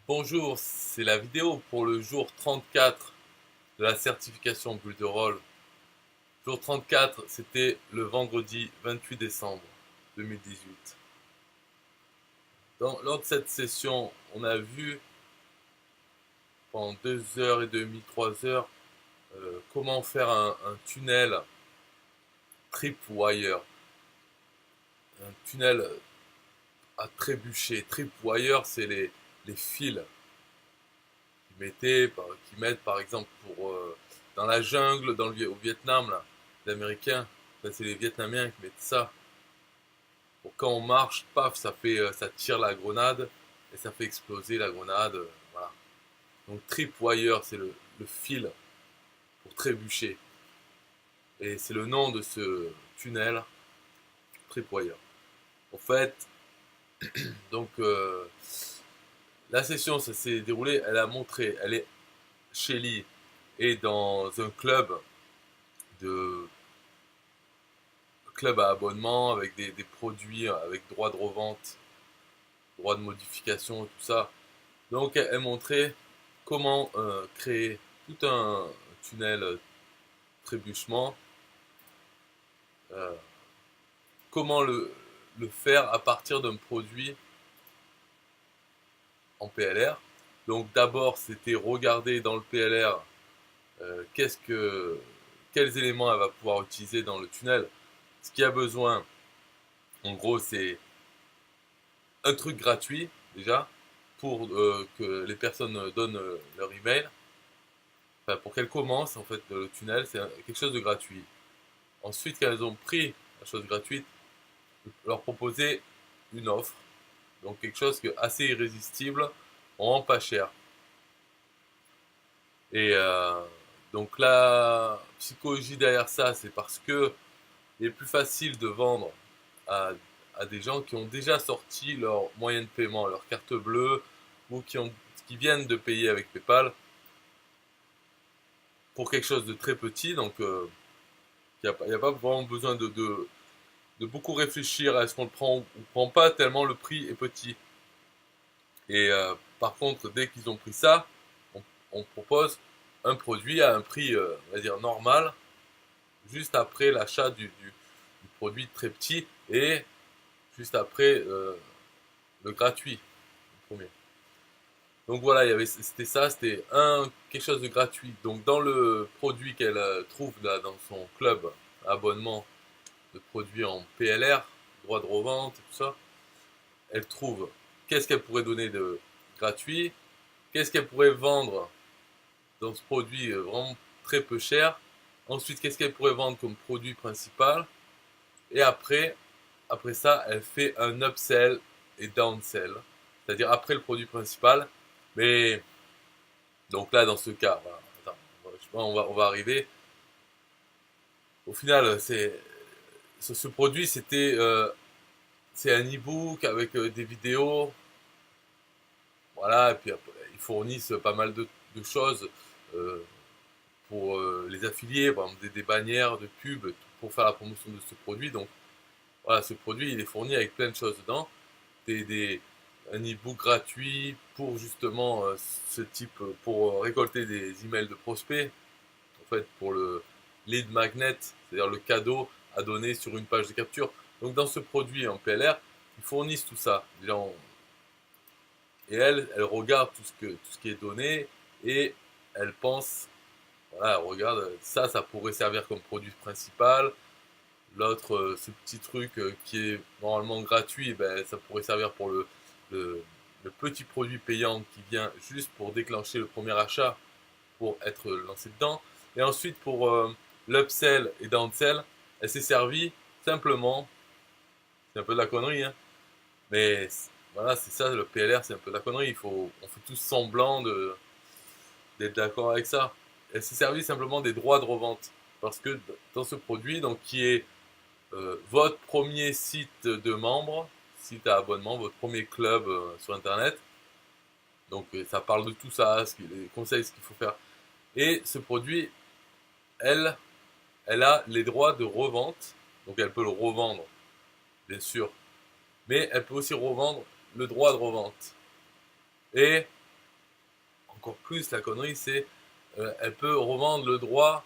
Bonjour, c'est la vidéo pour le jour 34 de la certification Builderall. Jour 34, c'était le vendredi 28 décembre 2018. Lors de cette session, on a vu pendant 2h30, 3 heures, comment faire un tunnel tripwire. Un tunnel à trébucher. Tripwire, c'est les fils qui mettent par exemple dans la jungle au Vietnam, là, les Américains, c'est les Vietnamiens qui mettent ça. Pour quand on marche, paf, ça tire la grenade et ça fait exploser la grenade. Voilà. Donc tripwire, c'est le fil pour trébucher. Et c'est le nom de ce tunnel, tripwire. En fait, donc la session, ça s'est déroulé, Shelly est dans un de club à abonnement avec des produits avec droit de revente, droit de modification, tout ça. Donc elle montrait comment créer tout un tunnel trébuchement, euh, comment le faire à partir d'un produit en PLR. Donc d'abord c'était regarder dans le PLR euh, qu'est-ce que, quels éléments elle va pouvoir utiliser dans le tunnel. Ce qu'il y a besoin, en gros, c'est un truc gratuit déjà pour que les personnes donnent leur email. Enfin, pour qu'elles commencent en fait le tunnel, c'est quelque chose de gratuit. Ensuite, quand elles ont pris la chose gratuite, leur proposer une offre, donc quelque chose qui est assez irrésistible, vraiment pas cher. Et donc la psychologie derrière ça, c'est parce que il est plus facile de vendre à, à des gens qui ont déjà sorti leur moyen de paiement, leur carte bleue, ou qui viennent de payer avec PayPal pour quelque chose de très petit. Donc il n'y a pas vraiment besoin de beaucoup réfléchir à est-ce qu'on le prend ou prend pas, tellement le prix est petit. Et par contre, dès qu'ils ont pris ça, on, on propose un produit à un prix, on va dire, normal, juste après l'achat du produit très petit et juste après le gratuit, le premier. Donc voilà, c'était ça, c'était quelque chose de gratuit. Donc dans le produit qu'elle trouve là dans son club abonnement de produits en PLR, droit de revente, tout ça, elle trouve qu'est-ce qu'elle pourrait donner de gratuit, qu'est-ce qu'elle pourrait vendre dans ce produit vraiment très peu cher, ensuite qu'est-ce qu'elle pourrait vendre comme produit principal, et après ça, elle fait un upsell et downsell, c'est-à-dire après le produit principal, mais donc là dans ce cas, voilà, attends, je pense on va arriver. Au final, ce produit, c'est un e-book avec des vidéos. Voilà, et puis après, ils fournissent pas mal de choses euh, pour les affiliés, par exemple des bannières de pub pour faire la promotion de ce produit. Donc voilà, ce produit il est fourni avec plein de choses dedans. Des, des, un e-book gratuit pour justement ce type, pour récolter des emails de prospects, en fait pour le lead magnet, c'est-à-dire le cadeau à donner sur une page de capture. Donc dans ce produit en PLR, ils fournissent tout ça. Et elle regarde tout ce qui est donné et elle pense, voilà, elle regarde, ça pourrait servir comme produit principal. L'autre, ce petit truc qui est normalement gratuit, ben, ça pourrait servir pour le, le petit produit payant qui vient juste pour déclencher le premier achat, pour être lancé dedans. Et ensuite, pour l'upsell et downsell, elle s'est servie simplement, c'est un peu de la connerie, hein, mais voilà, c'est ça, le PLR, c'est un peu de la connerie. On fait tous semblant d'être d'accord avec ça. Elle s'est servie simplement des droits de revente. Parce que dans ce produit, donc, qui est votre premier site de membre, site à abonnement, votre premier club sur Internet, donc ça parle de tout ça, les conseils, ce qu'il faut faire. Et ce produit, elle, elle a les droits de revente, donc elle peut le revendre, bien sûr, mais elle peut aussi revendre le droit de revente. Et encore plus la connerie, c'est elle peut revendre le droit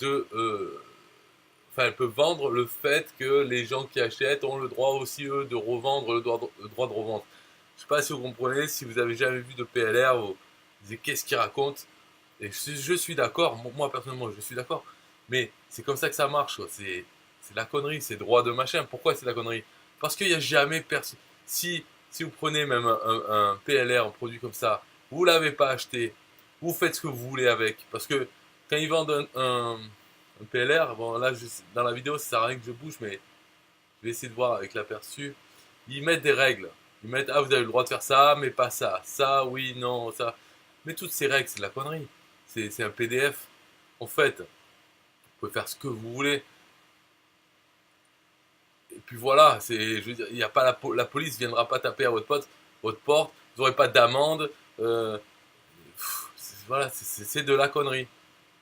de... Enfin, elle peut vendre le fait que les gens qui achètent ont le droit aussi, eux, de revendre le droit de revente. Je sais pas si vous comprenez, si vous avez jamais vu de PLR, vous dites qu'est-ce qu'il raconte. Et je suis d'accord, moi personnellement je suis d'accord. Mais c'est comme ça que ça marche, quoi. C'est la connerie, c'est droit de machin. Pourquoi c'est la connerie? Parce qu'il n'y a jamais personne. Si vous prenez même un PLR, un produit comme ça, vous l'avez pas acheté, vous faites ce que vous voulez avec. Parce que quand ils vendent un PLR, bon là dans la vidéo ça sert à rien que je bouge, mais je vais essayer de voir avec l'aperçu. Ils mettent des règles. Ils mettent, ah, vous avez le droit de faire ça, mais pas ça. Ça, oui, non, ça. Mais toutes ces règles, c'est de la connerie. C'est un PDF. En fait, vous pouvez faire ce que vous voulez. Et puis voilà, je veux dire, il y a pas la police viendra pas taper à votre porte. Vous n'aurez pas d'amende. Voilà, c'est de la connerie.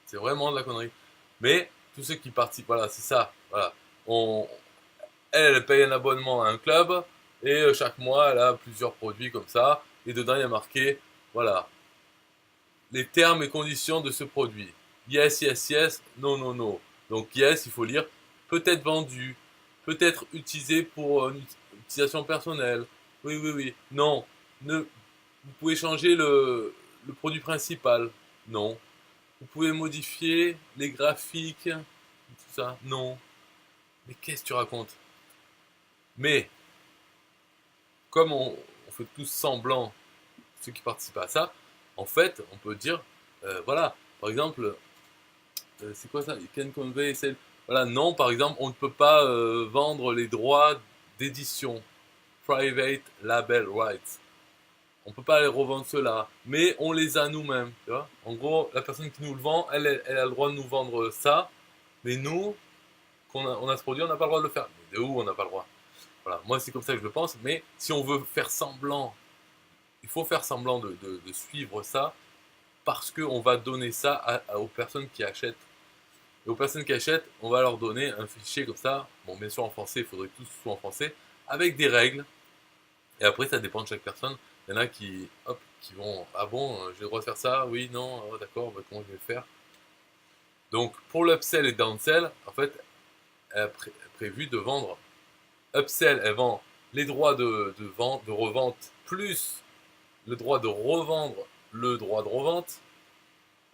C'est vraiment de la connerie. Mais tous ceux qui participent, voilà, c'est ça. Voilà. On, elle paye un abonnement à un club et chaque mois elle a plusieurs produits comme ça et dedans il y a marqué voilà les termes et conditions de ce produit. Yes, yes, yes, non, non, non. Donc yes, il faut lire peut-être vendu, peut-être utilisé pour une utilisation personnelle. Oui, oui, oui. Non, vous pouvez changer le produit principal. Non. Vous pouvez modifier les graphiques, tout ça. Non. Mais qu'est-ce que tu racontes? Mais comme on fait tous semblant, ceux qui participent à ça, en fait, on peut dire, voilà, par exemple, c'est quoi ça? You can convey, voilà, non, par exemple, on ne peut pas vendre les droits d'édition, private label rights. On ne peut pas les revendre cela, mais on les a nous-mêmes, tu vois. En gros, la personne qui nous le vend, elle a le droit de nous vendre ça, mais nous, on a ce produit, on n'a pas le droit de le faire. Mais de où on n'a pas le droit? Voilà, moi c'est comme ça que je le pense, mais si on veut faire semblant, il faut faire semblant de suivre ça parce qu'on va donner ça aux personnes qui achètent. Et aux personnes qui achètent, on va leur donner un fichier comme ça, bon bien sûr en français, il faudrait que tout soit en français, avec des règles, et après ça dépend de chaque personne. Il y en a qui, hop, qui vont, ah bon, j'ai le droit de faire ça, oui, non, oh, d'accord, bah, comment je vais faire? Donc pour l'upsell et downsell, en fait, elle a prévu de vendre. Upsell, elle vend les droits de vente, de revente, plus le droit de revendre le droit de revente.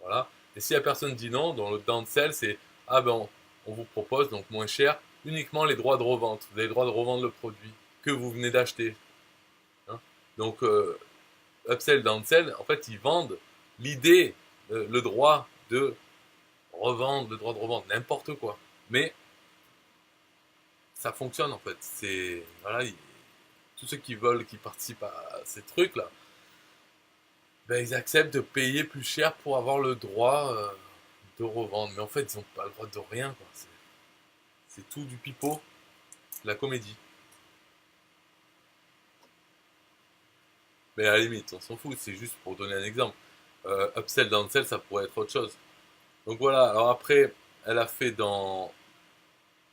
Voilà. Et si la personne dit non, dans le downsell, c'est ah ben on vous propose donc moins cher uniquement les droits de revente. Vous avez le droit de revendre le produit que vous venez d'acheter. Hein. Donc upsell, downsell, en fait ils vendent l'idée, le droit de revendre, le droit de revendre, n'importe quoi. Mais ça fonctionne en fait. C'est voilà, tous ceux qui veulent, qui participent à ces trucs là, ben, ils acceptent de payer plus cher pour avoir le droit de revendre. Mais en fait, ils n'ont pas le droit de rien. C'est tout du pipeau, de la comédie. Mais à la limite, on s'en fout, c'est juste pour donner un exemple. Upsell, downsell, ça pourrait être autre chose. Donc voilà, alors après, elle a fait dans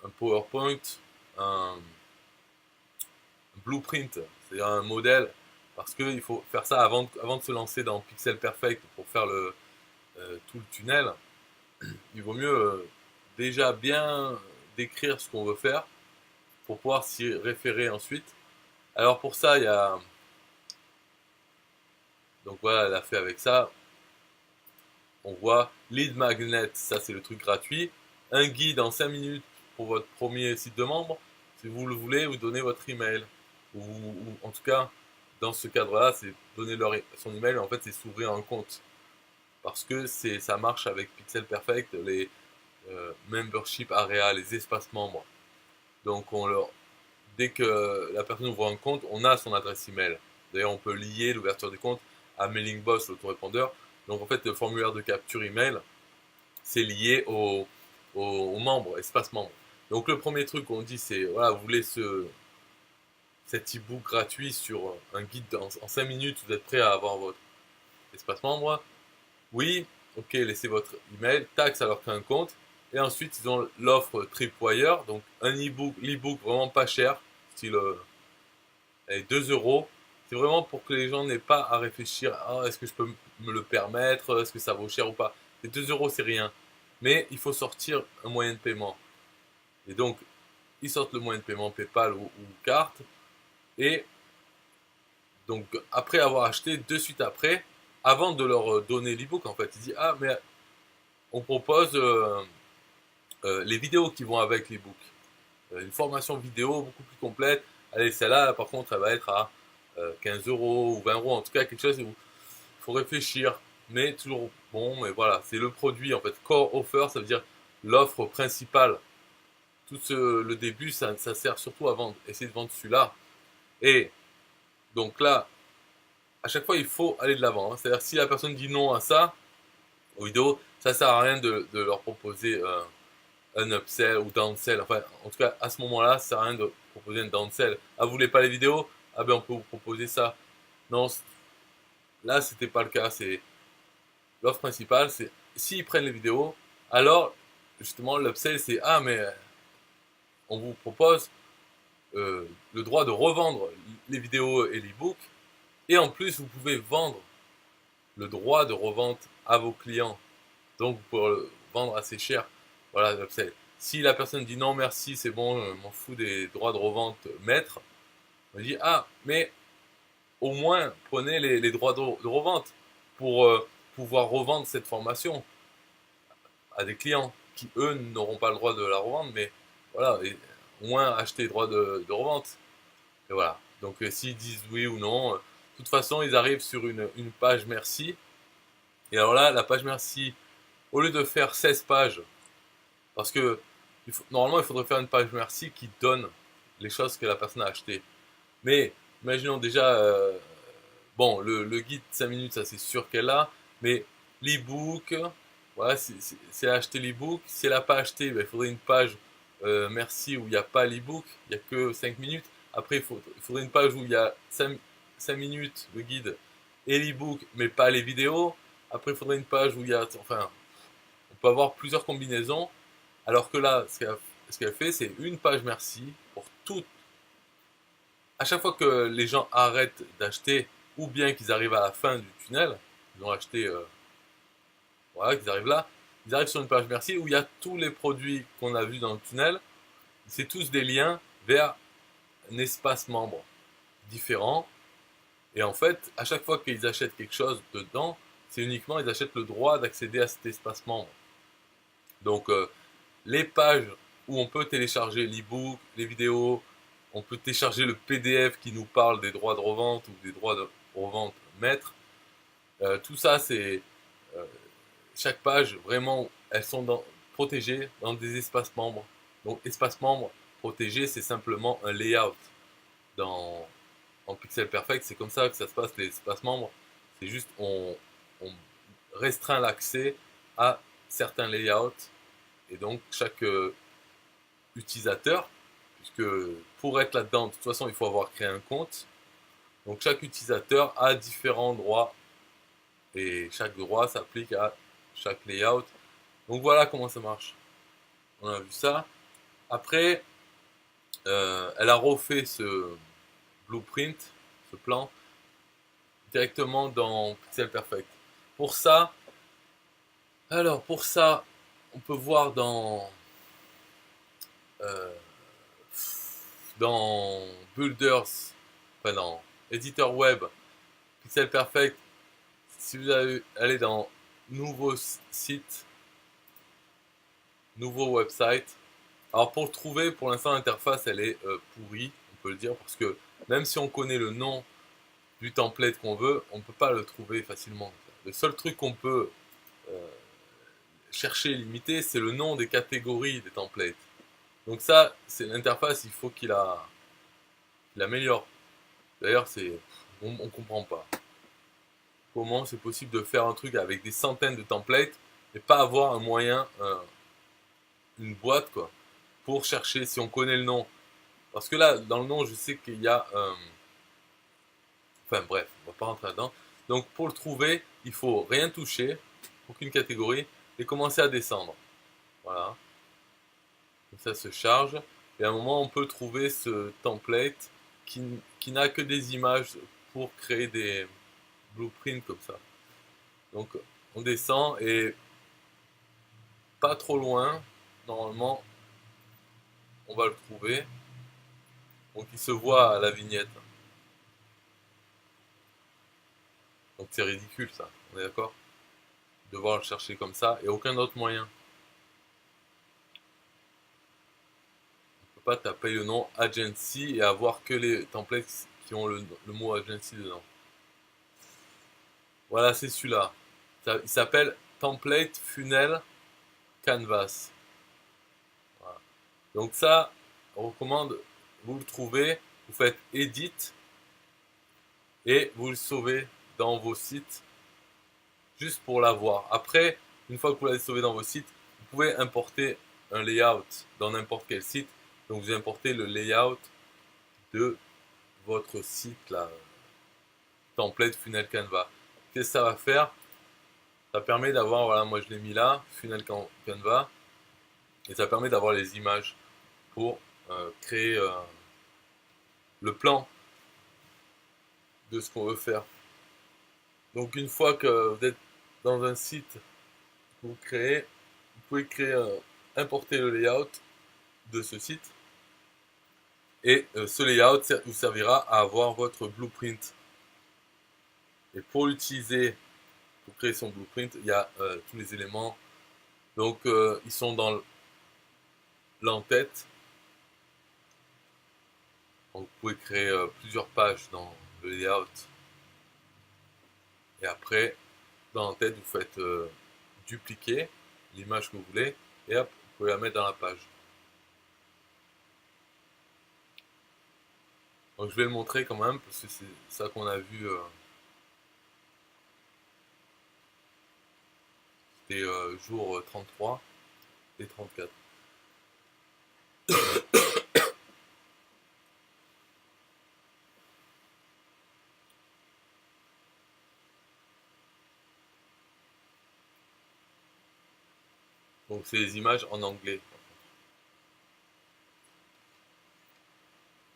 un PowerPoint un blueprint, c'est-à-dire un modèle, parce qu'il faut faire ça avant de se lancer dans Pixel Perfect pour faire tout le tunnel. Il vaut mieux déjà bien décrire ce qu'on veut faire pour pouvoir s'y référer ensuite. Alors pour ça, il y a... Donc voilà, elle a fait avec ça. On voit Lead Magnet, ça c'est le truc gratuit. Un guide en 5 minutes pour votre premier site de membre. Si vous le voulez, vous donnez votre email. Ou en tout cas, dans ce cadre-là, c'est donner son email. En fait, c'est s'ouvrir un compte. Parce que ça marche avec Pixel Perfect, les membership area, les espaces membres. Donc dès que la personne ouvre un compte, on a son adresse email. D'ailleurs, on peut lier l'ouverture des comptes à Mailing Boss, l'autorépondeur. Donc en fait, le formulaire de capture email, c'est lié aux membres, espace membre. Donc le premier truc qu'on dit, c'est voilà, vous voulez cet e-book gratuit sur un guide en 5 minutes, vous êtes prêt à avoir votre espace membre? Oui, ok, laissez votre email, tac, ça leur crée un compte. Et ensuite, ils ont l'offre Tripwire, donc un e-book, l'e-book vraiment pas cher, style 2 euros. C'est vraiment pour que les gens n'aient pas à réfléchir, ah, est-ce que je peux me le permettre, est-ce que ça vaut cher ou pas. Les 2 euros, c'est rien. Mais il faut sortir un moyen de paiement. Et donc, ils sortent le moyen de paiement PayPal ou carte. Et donc, après avoir acheté, de suite après, avant de leur donner l'ebook, en fait, ils disent, ah, mais on propose les vidéos qui vont avec l'ebook. Une formation vidéo beaucoup plus complète. Allez, celle-là, par contre, elle va être à 15 euros ou 20 euros. En tout cas, quelque chose où il faut réfléchir. Mais toujours bon, mais voilà, c'est le produit, en fait. Core offer, ça veut dire l'offre principale. Le début, ça sert surtout à vendre, essayer de vendre celui-là. Et donc là, à chaque fois, il faut aller de l'avant. Hein. C'est-à-dire, si la personne dit non à ça, aux vidéos, ça sert à rien de leur proposer un upsell ou downsell. Enfin, en tout cas, à ce moment-là, ça sert à rien de proposer un downsell. Ah, vous voulez pas les vidéos? Ah ben, on peut vous proposer ça. Non, là, c'était pas le cas. C'est l'offre principale, c'est s'ils prennent les vidéos, alors justement, l'upsell, c'est ah, mais on vous propose le droit de revendre les vidéos et l'ebook. Et en plus, vous pouvez vendre le droit de revente à vos clients. Donc, vous pouvez le vendre assez cher. Voilà, l'upsell. Si la personne dit non, merci, c'est bon, je m'en fous des droits de revente maître, on dit ah, mais au moins prenez les droits de revente pour pouvoir revendre cette formation à des clients qui, eux, n'auront pas le droit de la revendre, mais voilà, et au moins acheter les droits de revente. Et voilà. Donc, s'ils disent oui ou non, de toute façon, ils arrivent sur une page merci. Et alors là, la page merci, au lieu de faire 16 pages, parce que normalement, il faudrait faire une page merci qui donne les choses que la personne a achetées. Mais imaginons déjà, bon, le guide 5 minutes, ça c'est sûr qu'elle a, mais l'ebook, voilà, c'est acheter l'ebook. Si elle n'a pas acheté, ben, il faudrait une page merci où il n'y a pas l'ebook, il n'y a que 5 minutes. Après, il faudrait une page où il y a 5 minutes le guide et l'ebook, mais pas les vidéos. Après, il faudrait une page où il y a, enfin, on peut avoir plusieurs combinaisons. Alors que là, ce qu'elle fait, c'est une page merci pour tout. À chaque fois que les gens arrêtent d'acheter, ou bien qu'ils arrivent à la fin du tunnel, ils ont acheté, voilà, qu'ils arrivent là, ils arrivent sur une page merci où il y a tous les produits qu'on a vus dans le tunnel. C'est tous des liens vers un espace membre différent. Et en fait, à chaque fois qu'ils achètent quelque chose dedans, c'est uniquement ils achètent le droit d'accéder à cet espace membre. Donc, les pages où on peut télécharger l'ebook, les vidéos, on peut télécharger le PDF qui nous parle des droits de revente ou des droits de revente maître. Tout ça, c'est chaque page, vraiment, elles sont protégées dans des espaces membres. Donc, espace membre protégé, c'est simplement un layout. En Pixel Perfect, c'est comme ça que ça se passe, les espaces membres. C'est juste, on restreint l'accès à certains layouts. Et donc, chaque utilisateur, puisque pour être là-dedans, de toute façon, il faut avoir créé un compte. Donc, chaque utilisateur a différents droits. Et chaque droit s'applique à chaque layout. Donc, voilà comment ça marche. On a vu ça. Après, elle a refait ce blueprint, ce plan, directement dans Pixel Perfect. Pour ça, on peut voir euh, dans Builders, enfin dans Editor Web, Pixel Perfect. Si vous allez dans Nouveau site, Nouveau website. Alors pour le trouver, pour l'instant l'interface elle est pourrie, on peut le dire, parce que même si on connaît le nom du template qu'on veut, on ne peut pas le trouver facilement. Le seul truc qu'on peut chercher limité, c'est le nom des catégories des templates. Donc ça, c'est l'interface, il faut qu'il améliore. D'ailleurs, on comprend pas. Comment c'est possible de faire un truc avec des centaines de templates et pas avoir un moyen, une boîte quoi, pour chercher si on connaît le nom. Parce que là, dans le nom, je sais qu'il y a, enfin bref, on va pas rentrer là-dedans. Donc pour le trouver, il faut rien toucher, aucune catégorie, et commencer à descendre. Voilà. Donc ça se charge. Et à un moment, on peut trouver ce template qui n'a que des images pour créer des blueprints comme ça. Donc on descend et pas trop loin, normalement on va le trouver. Donc il se voit à la vignette. Donc c'est ridicule ça, on est d'accord? Devoir le chercher comme ça et aucun autre moyen. On peut pas taper le nom agency et avoir que les templates qui ont le mot agency dedans. Voilà, c'est celui-là. Il s'appelle Template Funnel Canvas. Voilà. Donc ça, on recommande, vous le trouvez, vous faites Edit et vous le sauvez dans vos sites juste pour l'avoir. Après, une fois que vous l'avez sauvé dans vos sites, vous pouvez importer un layout dans n'importe quel site. Donc vous importez le layout de votre site, là, template Funnel Canva. Qu'est-ce que ça va faire? Ça permet d'avoir, voilà, moi je l'ai mis là, Funnel Canva, et ça permet d'avoir les images pour créer le plan de ce qu'on veut faire. Donc une fois que vous êtes dans un site que vous créez, vous pouvez créer, importer le layout de ce site, et ce layout vous servira à avoir votre blueprint. Et pour l'utiliser, pour créer son blueprint, il y a tous les éléments. Donc ils sont dans l'en-tête. Donc, vous pouvez créer plusieurs pages dans le layout. Et après, dans l'en-tête, vous faites dupliquer l'image que vous voulez. Et hop, vous pouvez la mettre dans la page. Donc je vais le montrer quand même, parce que c'est ça qu'on a vu. C'était jour 33 et 34. Donc c'est les images en anglais.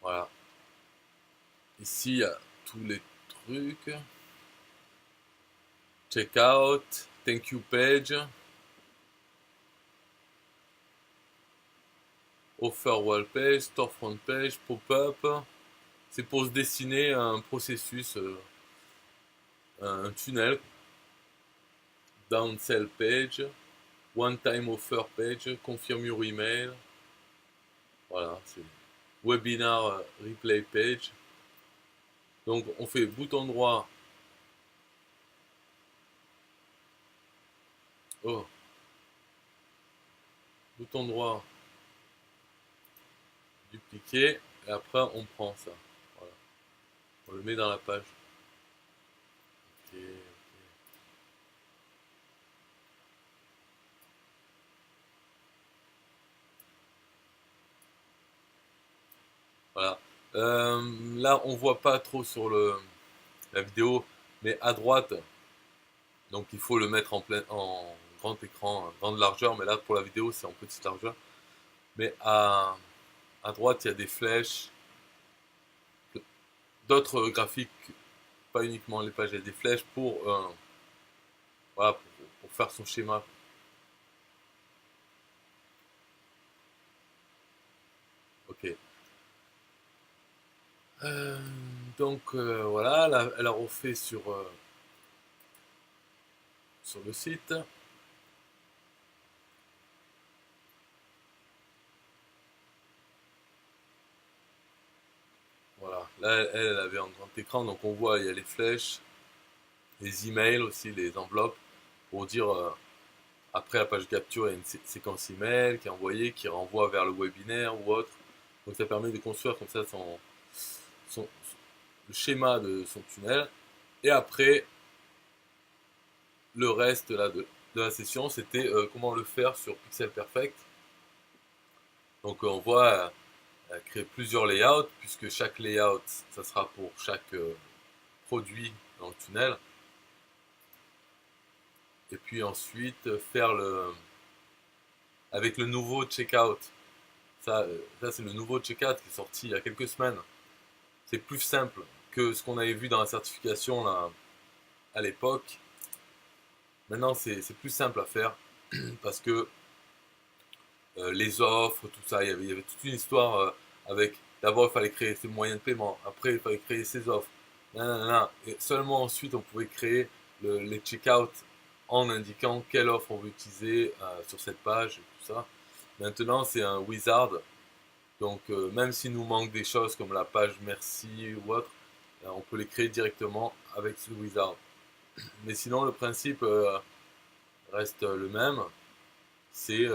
Voilà. Ici, il y a tous les trucs. Checkout, thank you page, offer wall page, storefront page, pop-up. C'est pour se dessiner un processus, un tunnel. Downsell page, one time offer page, confirm your email. Voilà, c'est webinar replay page. Donc on fait bouton droit. Oh. Bouton droit. Dupliquer. Et après on prend ça. Voilà. On le met dans la page. Ok. Voilà. Là, on voit pas trop sur la vidéo, mais à droite, donc il faut le mettre en grand écran, grande largeur, mais là pour la vidéo c'est en petite largeur. Mais à droite, il y a des flèches, d'autres graphiques, pas uniquement les pages, il y a des flèches pour, voilà, pour faire son schéma. Ok. Donc voilà, elle a refait sur le site. Voilà, là elle avait un grand écran, donc on voit il y a les flèches, les emails aussi, les enveloppes, pour dire après la page capture, il y a une séquence email qui est envoyée, qui renvoie vers le webinaire ou autre. Donc ça permet de construire comme ça le schéma de son tunnel. Et après, le reste là, de la session, c'était comment le faire sur Pixel Perfect. Donc on voit créer plusieurs layouts, puisque chaque layout, ça sera pour chaque produit dans le tunnel. Et puis ensuite, faire avec le nouveau checkout. Ça c'est le nouveau checkout qui est sorti il y a quelques semaines. C'est plus simple que ce qu'on avait vu dans la certification là, à l'époque. Maintenant, c'est plus simple à faire parce que les offres, tout ça, il y avait toute une histoire avec. D'abord, il fallait créer ses moyens de paiement. Après, il fallait créer ses offres. Nanana. Et seulement ensuite, on pouvait créer les checkouts en indiquant quelle offre on veut utiliser sur cette page et tout ça. Maintenant, c'est un wizard. Donc, même s'il nous manque des choses comme la page merci ou autre, on peut les créer directement avec ce wizard. Mais sinon, le principe reste le même. C'est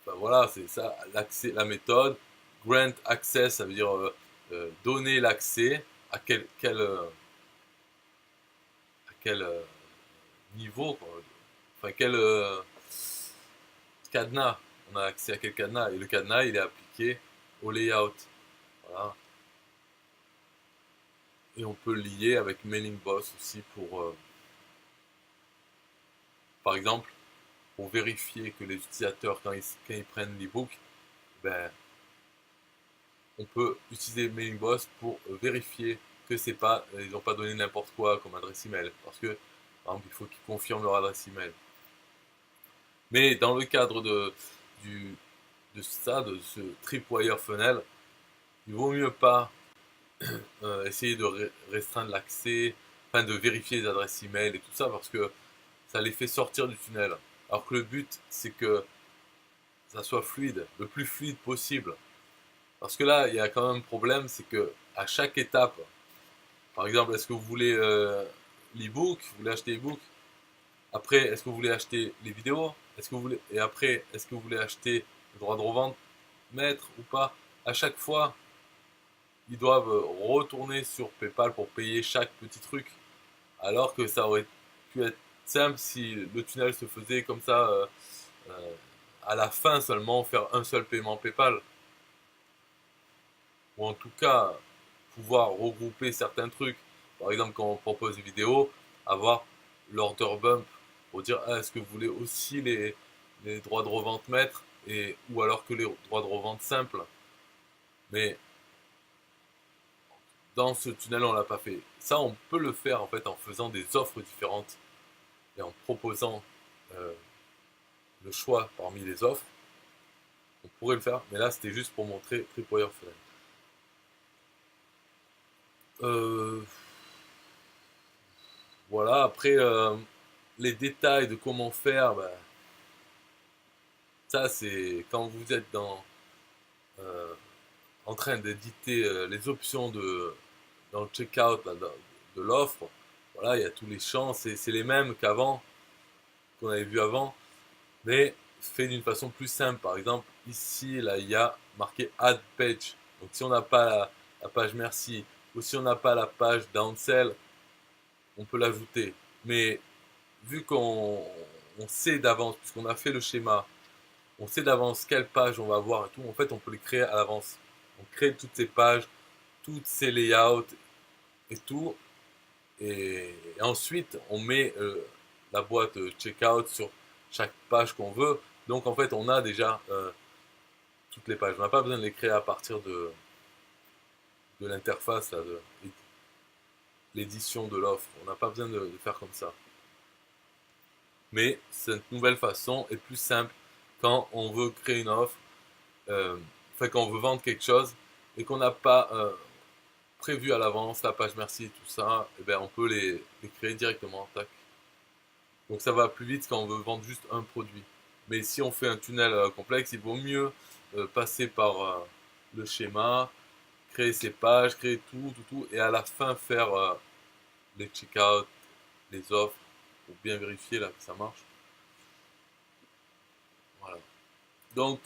enfin, voilà, c'est ça, l'accès, la méthode. Grant access, ça veut dire donner l'accès à quel niveau, quoi. Enfin quel cadenas. On a accès à quel cadenas. Et le cadenas, il est appliqué au layout. Voilà. Et on peut le lier avec Mailing Boss aussi pour, par exemple, pour vérifier que les utilisateurs, quand ils prennent l'ebook, ben, on peut utiliser Mailing Boss pour vérifier que c'est pas, ils n'ont pas donné n'importe quoi comme adresse email. Parce que, par exemple, il faut qu'ils confirment leur adresse email. Mais dans le cadre de ça, de ce tripwire funnel, il vaut mieux pas essayer de restreindre l'accès, enfin de vérifier les adresses email et tout ça, parce que ça les fait sortir du tunnel. Alors que le but, c'est que ça soit fluide, le plus fluide possible. Parce que là, il y a quand même un problème, c'est que à chaque étape, par exemple, est-ce que vous voulez l'ebook, vous voulez acheter l'ebook. Après, est-ce que vous voulez acheter les vidéos, est-ce que vous voulez, et après, est-ce que vous voulez acheter le droit de revente, mettre ou pas. À chaque fois, ils doivent retourner sur PayPal pour payer chaque petit truc, alors que ça aurait pu être simple si le tunnel se faisait comme ça euh, à la fin seulement, faire un seul paiement PayPal. Ou en tout cas, pouvoir regrouper certains trucs. Par exemple, quand on propose une vidéo, avoir l'order bump pour dire ah, est-ce que vous voulez aussi les droits de revente maîtres et, ou alors que les droits de revente simples. Mais dans ce tunnel, on l'a pas fait. Ça, on peut le faire en fait en faisant des offres différentes et en proposant euh, le choix parmi les offres. On pourrait le faire, mais là, c'était juste pour montrer Tripwire Funnel. Euh, voilà, après, les détails de comment faire, bah, ça, c'est quand vous êtes euh, en train d'éditer les options dans le checkout là, de l'offre. Voilà, il y a tous les champs, c'est les mêmes qu'avant, qu'on avait vu avant, mais fait d'une façon plus simple. Par exemple, ici, là, il y a marqué Add Page. Donc, si on n'a pas la page merci, ou si on n'a pas la page downsell, on peut l'ajouter. Mais vu qu'on sait d'avance, puisqu'on a fait le schéma, on sait d'avance quelle page on va voir et tout, en fait, on peut les créer à l'avance. On crée toutes ces pages, toutes ces layouts et tout. Et ensuite, on met la boîte checkout sur chaque page qu'on veut. Donc, en fait, on a déjà toutes les pages. On n'a pas besoin de les créer à partir de l'interface, de l'édition de l'offre. On n'a pas besoin de faire comme ça. Mais cette nouvelle façon est plus simple quand on veut créer une offre, enfin quand on veut vendre quelque chose et qu'on n'a pas prévu à l'avance la page merci et tout ça, et bien on peut les créer directement. Tac. Donc ça va plus vite quand on veut vendre juste un produit. Mais si on fait un tunnel complexe, il vaut mieux passer par le schéma, créer ses pages, créer tout, et à la fin faire les checkouts, les offres, pour bien vérifier là que ça marche. Voilà. Donc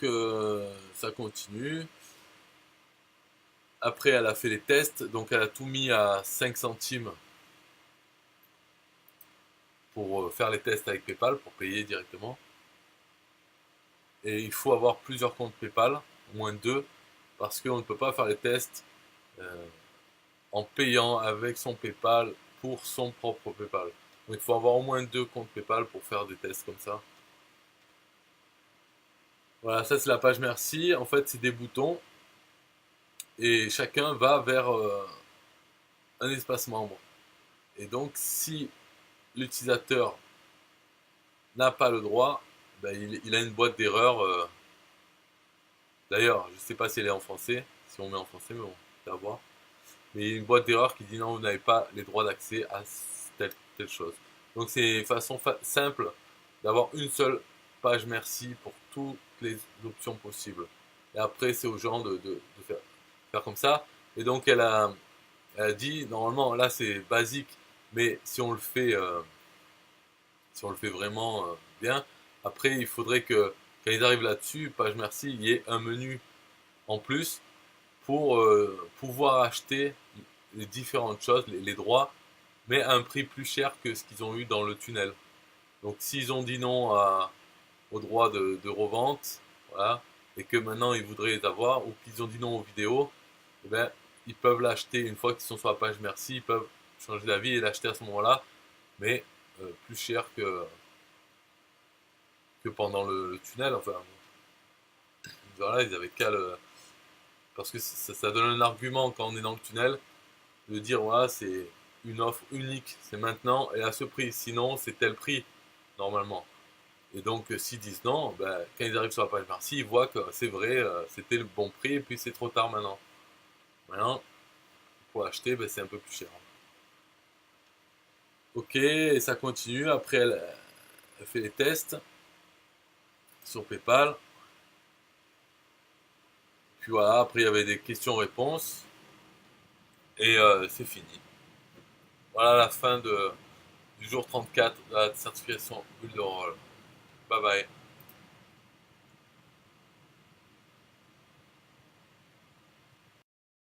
ça continue. Après, elle a fait les tests, donc elle a tout mis à 5 centimes pour faire les tests avec PayPal, pour payer directement. Et il faut avoir plusieurs comptes PayPal, au moins deux, parce qu'on ne peut pas faire les tests en payant avec son PayPal pour son propre PayPal. Donc il faut avoir au moins deux comptes PayPal pour faire des tests comme ça. Voilà, ça c'est la page merci. En fait, c'est des boutons. et chacun va vers un espace membre. Et donc, si l'utilisateur n'a pas le droit, ben, il a une boîte d'erreur. D'ailleurs, je ne sais pas si elle est en français, si on met en français, mais bon, c'est à voir. Mais il y a une boîte d'erreur qui dit non, vous n'avez pas les droits d'accès à telle chose. Donc c'est une façon simple d'avoir une seule page merci pour toutes les options possibles. Et après, c'est aux gens de faire comme ça. Et donc elle a dit, normalement, là c'est basique, mais si on le fait vraiment bien, après il faudrait que quand ils arrivent là-dessus, page merci, il y ait un menu en plus pour pouvoir acheter les différentes choses, les droits, mais à un prix plus cher que ce qu'ils ont eu dans le tunnel. Donc s'ils ont dit non aux droits de revente, voilà, et que maintenant ils voudraient les avoir, ou qu'ils ont dit non aux vidéos, eh ben, ils peuvent l'acheter une fois qu'ils sont sur la page merci, ils peuvent changer d'avis et l'acheter à ce moment-là, mais plus cher que pendant le tunnel. Enfin, voilà, ils avaient qu'à le. Parce que ça donne un argument quand on est dans le tunnel, de dire voilà, c'est une offre unique, c'est maintenant et à ce prix. Sinon, c'est tel prix, normalement. Et donc, s'ils disent non, ben, quand ils arrivent sur la page merci, ils voient que c'est vrai, c'était le bon prix, et puis c'est trop tard maintenant. Maintenant, pour acheter, ben, c'est un peu plus cher. Ok, et ça continue. Après, elle fait les tests sur PayPal. Puis voilà, après, il y avait des questions-réponses. Et c'est fini. Voilà la fin du jour 34 de la certification Build Roll. Bye bye.